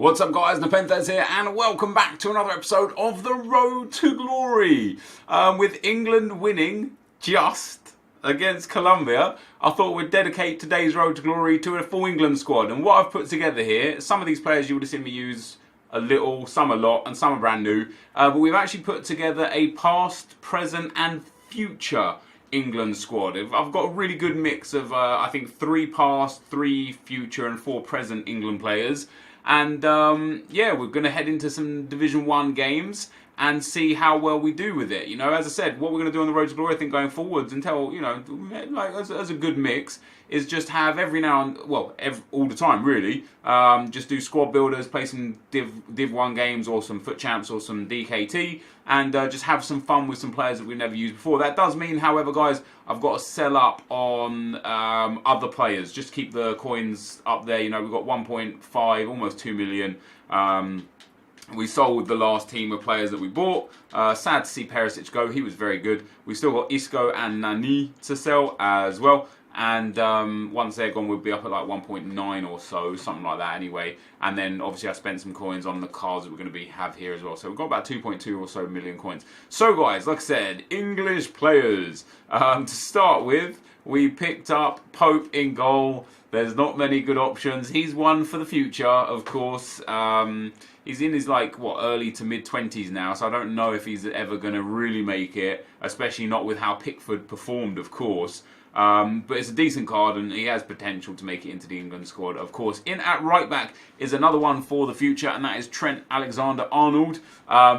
What's up guys, NepentheZ here and welcome back to another episode of The Road to Glory. With England winning just against Colombia, I thought we'd dedicate today's Road to Glory to a full England squad. And what I've put together here, some of these players you would have seen me use a little, some a lot, and some are brand new. But we've actually put together a past, present and future England squad. I've got a really good mix of, I think, 3 past, 3 future and 4 present England players. And yeah, we're going to head into some Division 1 games and see how well we do with it. You know, as I said, what we're going to do on the Road to Glory, I think, going forwards until, you know, like as a good mix, is just have every now and, well, all the time, really, just do squad builders, play some Div 1 games or some Foot Champs or some DKT, and just have some fun with some players that we've never used before. That does mean, however, guys, I've got to sell up on other players, just keep the coins up there. You know, we've got 1.5, almost 2 million. We sold the last team of players that we bought. Sad to see Perisic go. He was very good. We've still got Isco and Nani to sell as well. And once they're gone, we'll be up at like 1.9 or so, something like that anyway. And then obviously I spent some coins on the cards that we're going to have here as well. So we've got about 2.2 or so million coins. So guys, like I said, English players. To start with, we picked up Pope in goal. There's not many good options. He's one for the future, of course. He's in his, like, early to mid-20s now, so I don't know if he's ever going to really make it, especially not with how Pickford performed, of course. But it's a decent card, and he has potential to make it into the England squad, of course. In at right-back is another one for the future, and that is Trent Alexander-Arnold.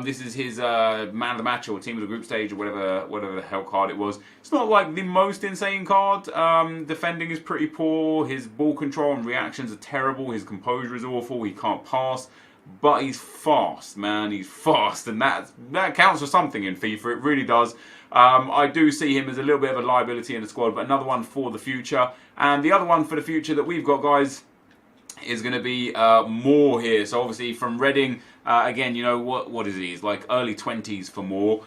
This is his man of the match, or team of the group stage, or whatever the hell card it was. It's not, like, the most insane card. Defending is pretty poor. His ball control and reactions are terrible. His composure is awful. He can't pass. But he's fast, man. He's fast, and that counts for something in FIFA. It really does. I do see him as a little bit of a liability in the squad, but another one for the future. And the other one for the future that we've got, guys, is going to be Moore here. So obviously from Reading, again, you know, what is he? He's like early 20s for Moore.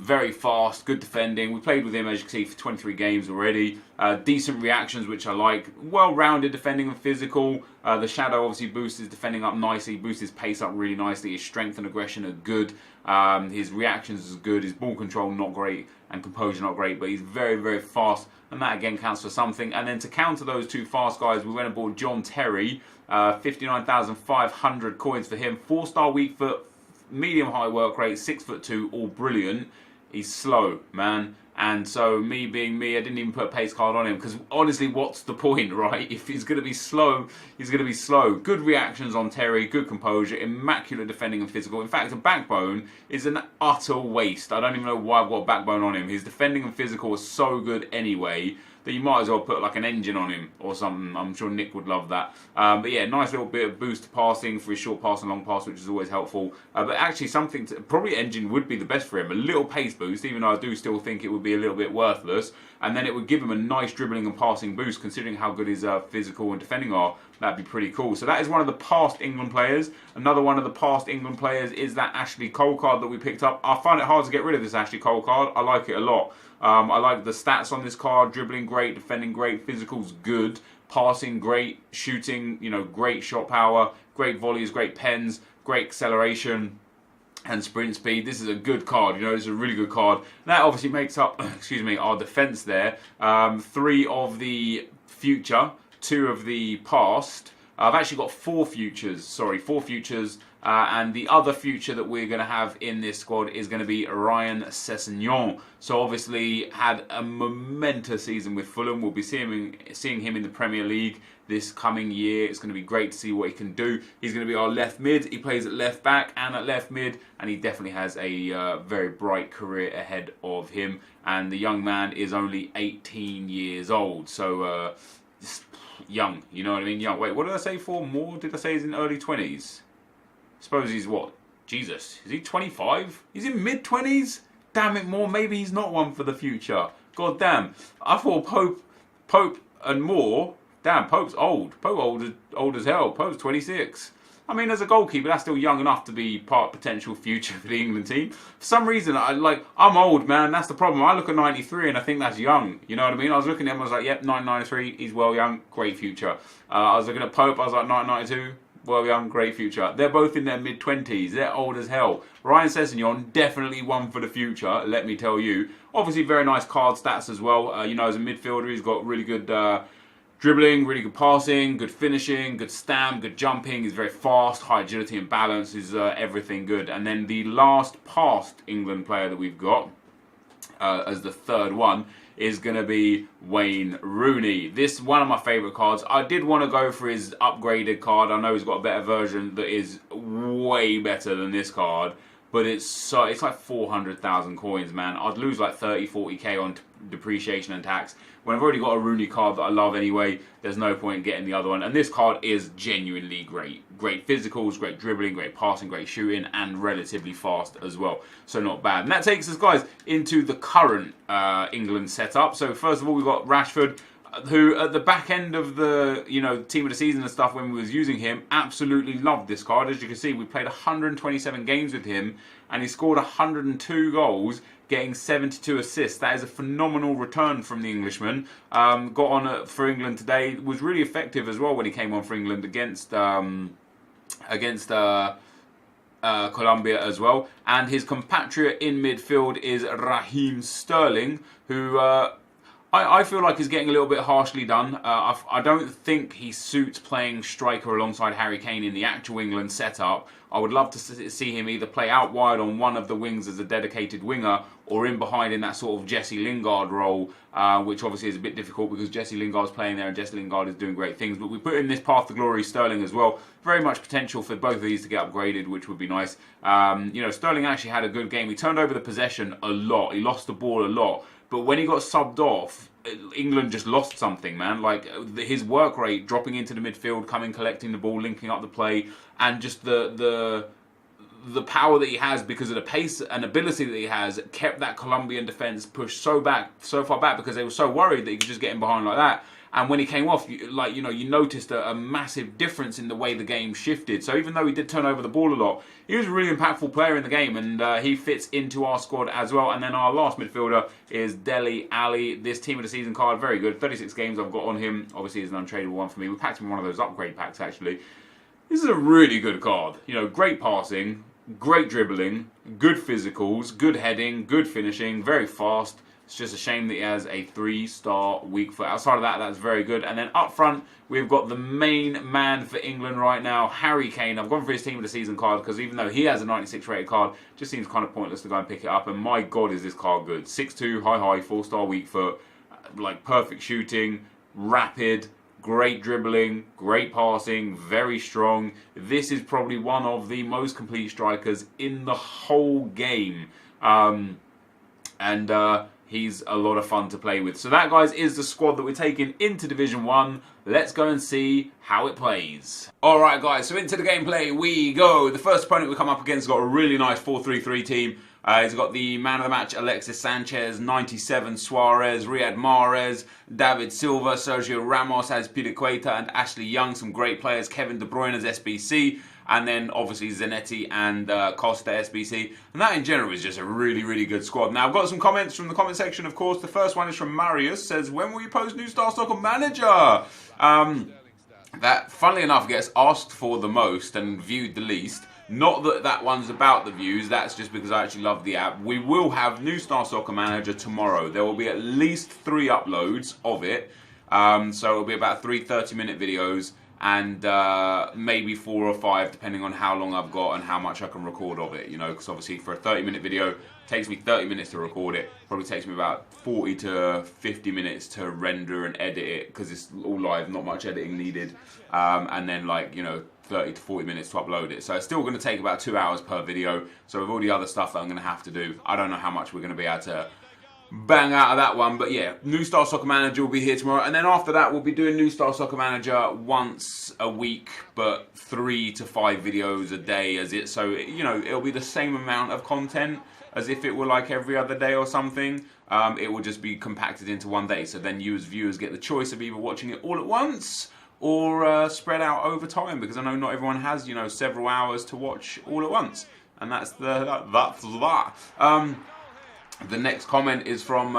Very fast, good defending. We played with him, as you can see, for 23 games already. Decent reactions, which I like. Well-rounded defending and physical. The shadow obviously boosts his defending up nicely, boosts his pace up really nicely. His strength and aggression are good. His reactions is good. His ball control not great, and composure not great, but he's very, very fast. And that again counts for something. And then to counter those 2 fast guys, we went and bought John Terry, 59,500 coins for him. 4-star weak foot, medium high work rate, 6'2", all brilliant. He's slow, man. And so me being me, I didn't even put a pace card on him, because honestly, what's the point, right? If he's going to be slow, he's going to be slow. Good reactions on Terry, good composure, immaculate defending and physical. In fact, a backbone is an utter waste. I don't even know why I've got a backbone on him. His defending and physical is so good anyway that you might as well put like an engine on him or something. I'm sure Nick would love that. But yeah, nice little bit of boost to passing for his short pass and long pass, which is always helpful. But actually something, probably engine would be the best for him. A little pace boost, even though I do still think it would be a little bit worthless. And then it would give him a nice dribbling and passing boost, considering how good his physical and defending are. That'd be pretty cool. So that is one of the past England players. Another one of the past England players is that Ashley Cole card that we picked up. I find it hard to get rid of this Ashley Cole card. I like it a lot. I like the stats on this card. Dribbling great, defending great, physical's good, passing great, shooting, you know, great shot power, great volleys, great pens, great acceleration and sprint speed. This is a good card, you know, it's a really good card. That obviously makes up, excuse me, our defence there. 3 of the future, 2 of the past. I've actually got 4 futures, and the other future that we're going to have in this squad is going to be Ryan Sessegnon. So obviously had a momentous season with Fulham. We'll be seeing him in the Premier League this coming year. It's going to be great to see what he can do. He's going to be our left mid. He plays at left back and at left mid, and he definitely has a very bright career ahead of him. And the young man is only 18 years old, so young, you know what I mean? Young. Wait, what did I say for more? Did I say he's in early 20s? Suppose he's what? Jesus, is he 25? He's in mid-20s? Damn it, Moore, maybe he's not one for the future. God damn. I thought Pope and Moore, damn, Pope's old. Pope old as hell. Pope's 26. I mean, as a goalkeeper, that's still young enough to be part potential future for the England team. For some reason, I'm old, man. That's the problem. I look at 93 and I think that's young. You know what I mean? I was looking at him, I was like, yep, 993, he's well young, great future. I was looking at Pope, I was like, 992, well young, great future. They're both in their mid-20s. They're old as hell. Ryan Sessegnon, definitely one for the future, let me tell you. Obviously, very nice card stats as well. You know, as a midfielder, he's got really good dribbling, really good passing, good finishing, good stamp, good jumping. He's very fast, high agility and balance. Is everything good. And then the last past England player that we've got as the third one is going to be Wayne Rooney. This is one of my favourite cards. I did want to go for his upgraded card. I know he's got a better version that is way better than this card. But it's like 400,000 coins, man. I'd lose like 30, 40k on depreciation and tax. When I've already got a Rooney card that I love anyway, there's no point in getting the other one. And this card is genuinely great. Great physicals, great dribbling, great passing, great shooting, and relatively fast as well. So not bad. And that takes us, guys, into the current England setup. So first of all, we've got Radford, who at the back end of the team of the season and stuff when we was using him, absolutely loved this card. As you can see, we played 127 games with him and he scored 102 goals, getting 72 assists. That is a phenomenal return from the Englishman. Got on for England today, was really effective as well when he came on for England against Colombia as well. And his compatriot in midfield is Raheem Sterling, who I feel like he's getting a little bit harshly done. I don't think he suits playing striker alongside Harry Kane in the actual England setup. I would love to see him either play out wide on one of the wings as a dedicated winger or in behind in that sort of Jesse Lingard role, which obviously is a bit difficult because Jesse Lingard's playing there and Jesse Lingard is doing great things. But we put in this path to glory Sterling as well. Very much potential for both of these to get upgraded, which would be nice. Sterling actually had a good game. He turned over the possession a lot. He lost the ball a lot. But when he got subbed off, England just lost something, man. Like his work rate, dropping into the midfield, coming, collecting the ball, linking up the play, and just the power that he has because of the pace and ability that he has, kept that Colombian defence pushed so far back because they were so worried that he could just get in behind like that. And when he came off, you noticed a massive difference in the way the game shifted. So even though he did turn over the ball a lot, he was a really impactful player in the game, and he fits into our squad as well. And then our last midfielder is Dele Alli. This team of the season card, very good. 36 games I've got on him. Obviously, he's an untradeable one for me. We packed him in one of those upgrade packs, actually. This is a really good card. Great passing, great dribbling, good physicals, good heading, good finishing, very fast. It's just a shame that he has a 3-star weak foot. Outside of that, that's very good. And then up front, we've got the main man for England right now, Harry Kane. I've gone for his team of the season card because even though he has a 96 rated card, it just seems kind of pointless to go and pick it up. And my God, is this card good. 6'2", high, 4-star weak foot, like perfect shooting, rapid, great dribbling, great passing, very strong. This is probably one of the most complete strikers in the whole game. He's a lot of fun to play with. So that, guys, is the squad that we're taking into Division 1. Let's go and see how it plays. Alright, guys, so into the gameplay we go. The first opponent we come up against has got a really nice 4-3-3 team. He's got the man of the match, Alexis Sanchez, 97, Suarez, Riyad Mahrez, David Silva, Sergio Ramos, Azpilicueta, and Ashley Young. Some great players. Kevin De Bruyne as SBC. And then, obviously, Zanetti and Costa SBC. And that, in general, is just a really, really good squad. Now, I've got some comments from the comment section, of course. The first one is from Marius. Says, when will you post New Star Soccer Manager? That, funnily enough, gets asked for the most and viewed the least. Not that that one's about the views. That's just because I actually love the app. We will have New Star Soccer Manager tomorrow. There will be at least 3 uploads of it. So it'll be about 3 30-minute videos. And maybe 4 or 5, depending on how long I've got and how much I can record of it. Because obviously for a 30-minute video, it takes me 30 minutes to record it. Probably takes me about 40 to 50 minutes to render and edit it because it's all live, not much editing needed. And then 30 to 40 minutes to upload it. So it's still going to take about 2 hours per video. So with all the other stuff that I'm going to have to do, I don't know how much we're going to be able to bang out of that one. But yeah, New Star Soccer Manager will be here tomorrow, and then after that we'll be doing New Star Soccer Manager once a week, but 3 to 5 videos a day as it. So it'll be the same amount of content as if it were like every other day or something. It will just be compacted into one day. So then you as viewers get the choice of either watching it all at once or spread out over time, because I know not everyone has several hours to watch all at once, and that's that. The next comment is from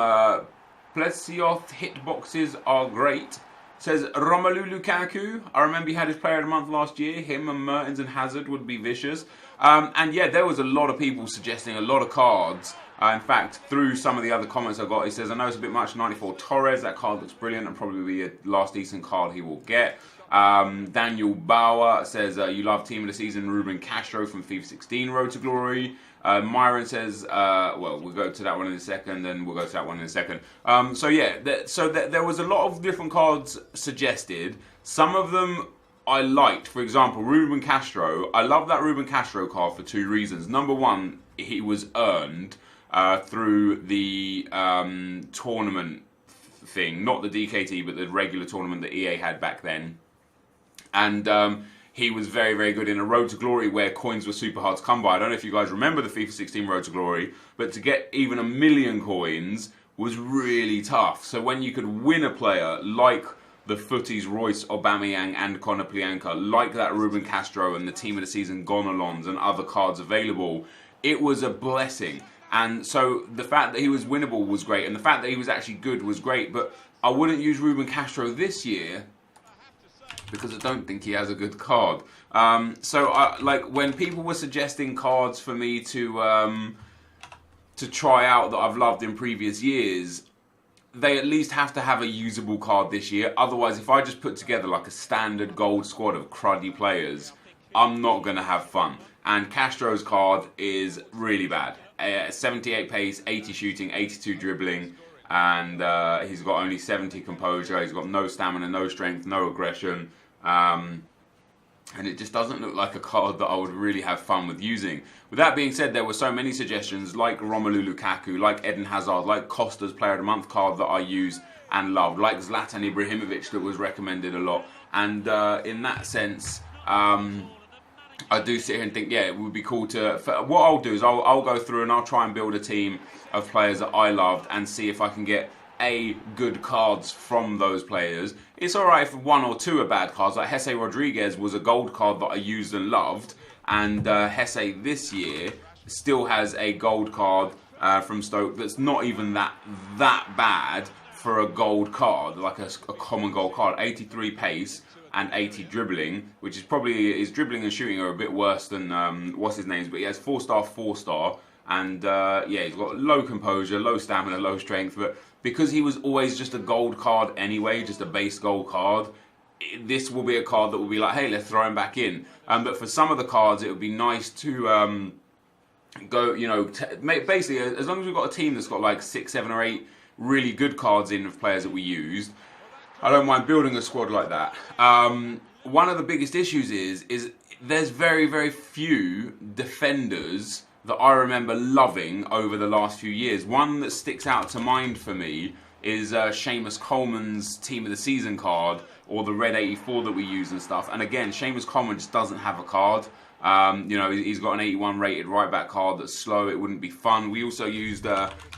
Plesioth. Hitboxes are great. Says Romelu Lukaku. I remember he had his player of the month last year. Him and Mertens and Hazard would be vicious. And yeah, there was a lot of people suggesting a lot of cards. In fact, through some of the other comments I got, he says, I know it's a bit much, 94 Torres. That card looks brilliant and probably be the last decent card he will get. Daniel Bauer says, you love team of the season, Ruben Castro from FIFA 16 Road to Glory. Myron says, well, we'll go to that one in a second, and we'll go to that one in a second. So yeah, there was a lot of different cards suggested. Some of them I liked. For example, Ruben Castro. I love that Ruben Castro card for two reasons. Number one, he was earned through the tournament thing, not the DKT, but the regular tournament that EA had back then. And he was very, very good in a Road to Glory where coins were super hard to come by. I don't know if you guys remember the FIFA 16 Road to Glory, but to get even 1 million coins was really tough. So when you could win a player like the Footies, Royce, Aubameyang and Konoplyanka, like that Ruben Castro and the Team of the Season Gonalons and other cards available, it was a blessing. And so the fact that he was winnable was great, and the fact that he was actually good was great, but I wouldn't use Ruben Castro this year because I don't think he has a good card. Like when people were suggesting cards for me to try out that I've loved in previous years, they at least have to have a usable card this year. Otherwise, if I just put together like a standard gold squad of cruddy players, I'm not going to have fun. And Castro's card is really bad. 78 pace, 80 shooting, 82 dribbling, and he's got only 70 composure. He's got no stamina, no strength, no aggression. And it just doesn't look like a card that I would really have fun with using. With that being said, there were so many suggestions like Romelu Lukaku, like Eden Hazard, like Costa's Player of the Month card that I used and loved, like Zlatan Ibrahimovic that was recommended a lot. And in that sense, I do sit here and think, yeah, it would be cool to... What I'll do is I'll go through and I'll try and build a team of players that I loved and see if I can get good cards from those players. It's alright if one or two are bad cards. Like Jesse Rodriguez was a gold card that I used and loved, and Jesse this year still has a gold card from Stoke that's not even that bad for a gold card, like a common gold card. 83 pace and 80 dribbling, which is probably, his dribbling and shooting are a bit worse than what's his name, but he has 4-star, and yeah, he's got low composure, low stamina, low strength, but because he was always just a gold card anyway, just a base gold card, this will be a card that will be like, hey, let's throw him back in. But for some of the cards, it would be nice to go, you know, basically, as long as we've got a team that's got like 6, 7 or 8 really good cards in of players that we used, I don't mind building a squad like that. One of the biggest issues is there's very, very few defenders that I remember loving over the last few years. One that sticks out to mind for me is Seamus Coleman's Team of the Season card, or the Red 84 that we use and stuff. And again, Seamus Coleman just doesn't have a card. You know, he's got an 81 rated right back card that's slow. It wouldn't be fun. We also used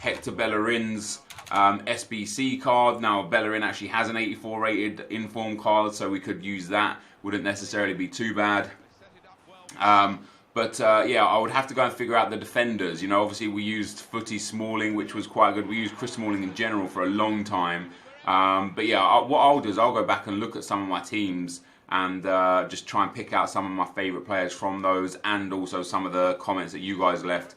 Hector Bellerin's SBC card. Now, Bellerin actually has an 84 rated inform card, so we could use that. Wouldn't necessarily be too bad. But yeah, I would have to go and figure out the defenders. You know, obviously we used Footy Smalling, which was quite good. We used Chris Smalling in general for a long time. But yeah, what I'll do is I'll go back and look at some of my teams and just try and pick out some of my favourite players from those, and also some of the comments that you guys left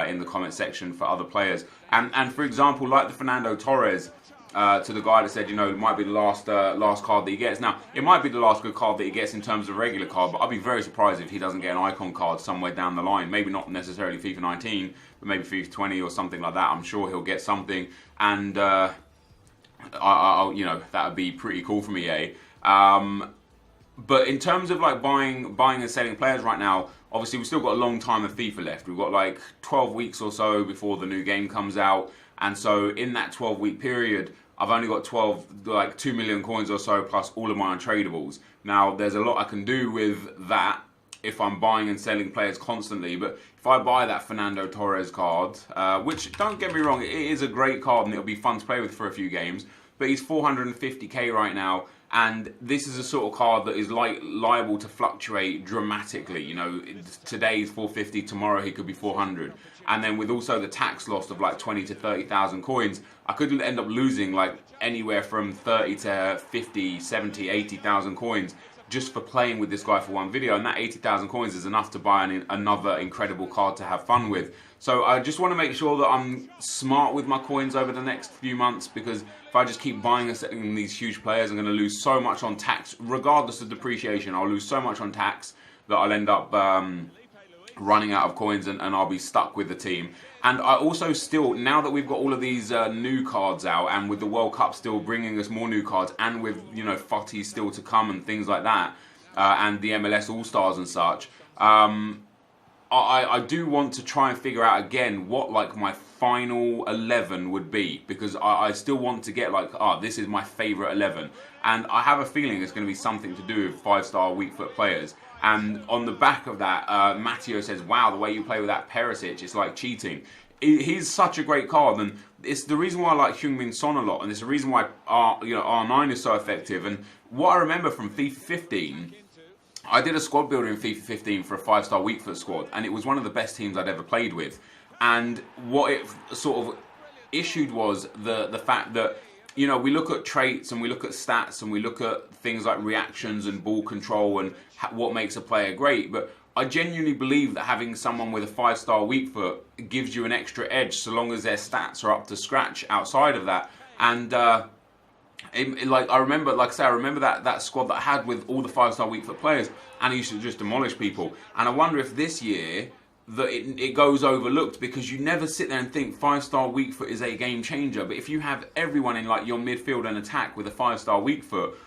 in the comment section for other players. And for example, like the Fernando Torres, to the guy that said, you know, it might be the last card that he gets. Now, it might be the last good card that he gets in terms of regular card, but I'd be very surprised if he doesn't get an icon card somewhere down the line. Maybe not necessarily FIFA 19, but maybe FIFA 20 or something like that. I'm sure he'll get something, and I'll, you know, that would be pretty cool for me, eh? But in terms of like buying and selling players right now, obviously we've still got a long time of FIFA left. We've got like 12 weeks or so before the new game comes out. And so in that 12-week period, I've only got 2 million coins or so, plus all of my untradables. Now, there's a lot I can do with that if I'm buying and selling players constantly. But if I buy that Fernando Torres card, which, don't get me wrong, it is a great card and it'll be fun to play with for a few games, but he's 450k right now, And this is a sort of card that is liable to fluctuate dramatically. You know, today he's 450, tomorrow he could be 400. And then with also the tax loss of like 20 to 30,000 coins, I could end up losing like anywhere from 30 to 50, 70, 80,000 coins just for playing with this guy for one video. And that 80,000 coins is enough to buy another incredible card to have fun with. So I just want to make sure that I'm smart with my coins over the next few months, because if I just keep buying and selling these huge players, I'm going to lose so much on tax, regardless of depreciation. I'll lose so much on tax that I'll end up running out of coins, and I'll be stuck with the team. And I also still, now that we've got all of these new cards out, and with the World Cup still bringing us more new cards, and with, you know, Footy still to come and things like that, and the MLS All-Stars and such, I do want to try and figure out again what like my final 11 would be, because I still want to get like, this is my favourite 11. And I have a feeling it's going to be something to do with 5-star weak foot players. And on the back of that, Matteo says, wow, the way you play with that Perisic, it's like cheating. He's such a great card, and it's the reason why I like Heung-min Son a lot, and it's the reason why R9 is so effective. And what I remember from FIFA 15, I did a squad builder in FIFA 15 for a 5-star weak foot squad, and it was one of the best teams I'd ever played with. And what it sort of issued was the fact that, you know, we look at traits and we look at stats and we look at things like reactions and ball control and what makes a player great, but I genuinely believe that having someone with a 5-star weak foot gives you an extra edge so long as their stats are up to scratch outside of that. And I remember that squad that I had with all the 5-star weak foot players, and I used to just demolish people. And I wonder if this year that it goes overlooked, because you never sit there and think 5-star weak foot is a game changer. But if you have everyone in like your midfield and attack with a 5-star weak foot,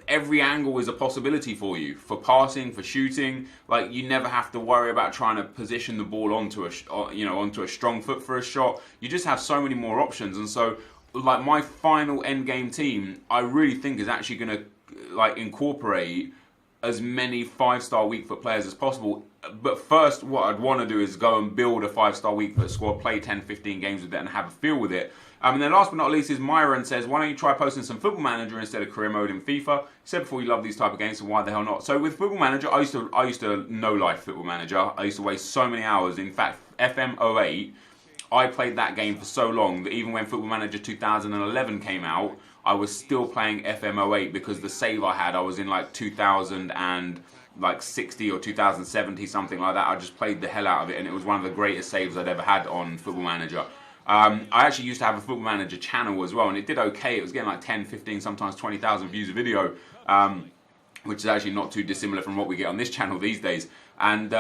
every angle is a possibility for you, for passing, for shooting. Like, you never have to worry about trying to position the ball onto a strong foot for a shot. You just have so many more options. And so, like, my final end game team, I really think is actually going to like incorporate as many 5-star weak foot players as possible. But first, what I'd want to do is go and build a 5-star weak foot squad, play 10-15 games with it and have a feel with it. And then last but not least is Myron says, why don't you try posting some Football Manager instead of career mode in FIFA? You said before you love these type of games, so why the hell not? So with Football Manager, I used to no life Football Manager. I used to waste so many hours. In fact, FM08, I played that game for so long that even when Football Manager 2011 came out, I was still playing FM08 because the save I had, I was in like 2060 or 2070, something like that. I just played the hell out of it, and it was one of the greatest saves I'd ever had on Football Manager. I actually used to have a Football Manager channel as well, and it did okay. It was getting like 10, 15, sometimes 20,000 views a video, which is actually not too dissimilar from what we get on this channel these days. And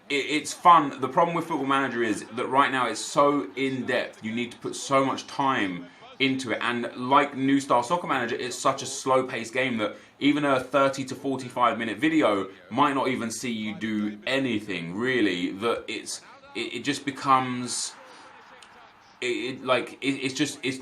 it's fun. The problem with Football Manager is that right now it's so in-depth. You need to put so much time into it, and like New Star Soccer Manager, it's such a slow-paced game that even a 30 to 45 minute video might not even see you do anything really. That it just becomes it's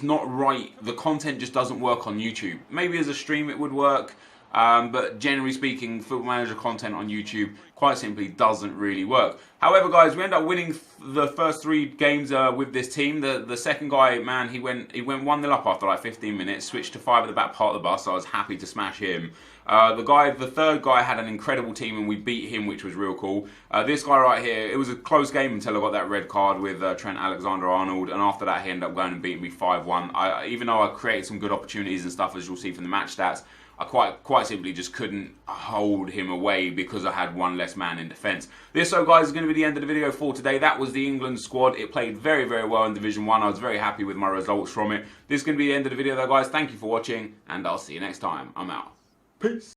not right. The content just doesn't work on YouTube. Maybe as a stream it would work, but generally speaking, Football Manager content on YouTube quite simply doesn't really work. However, guys, we end up winning the first 3 games with this team. The second guy, man, he went 1-0 up after like 15 minutes, switched to 5 at the back part of the bus, so I was happy to smash him. The third guy had an incredible team and we beat him, which was real cool. This guy right here, it was a close game until I got that red card with Trent Arnold, and after that he ended up going and beating me 5-1. Even though I created some good opportunities and stuff, as you'll see from the match stats, I quite simply just couldn't hold him away because I had one less man in defence. This, so guys, is going to be the end of the video for today. That was the England squad. It played very, very well in Division 1. I was very happy with my results from it. This is going to be the end of the video though, guys. Thank you for watching, and I'll see you next time. I'm out. Peace.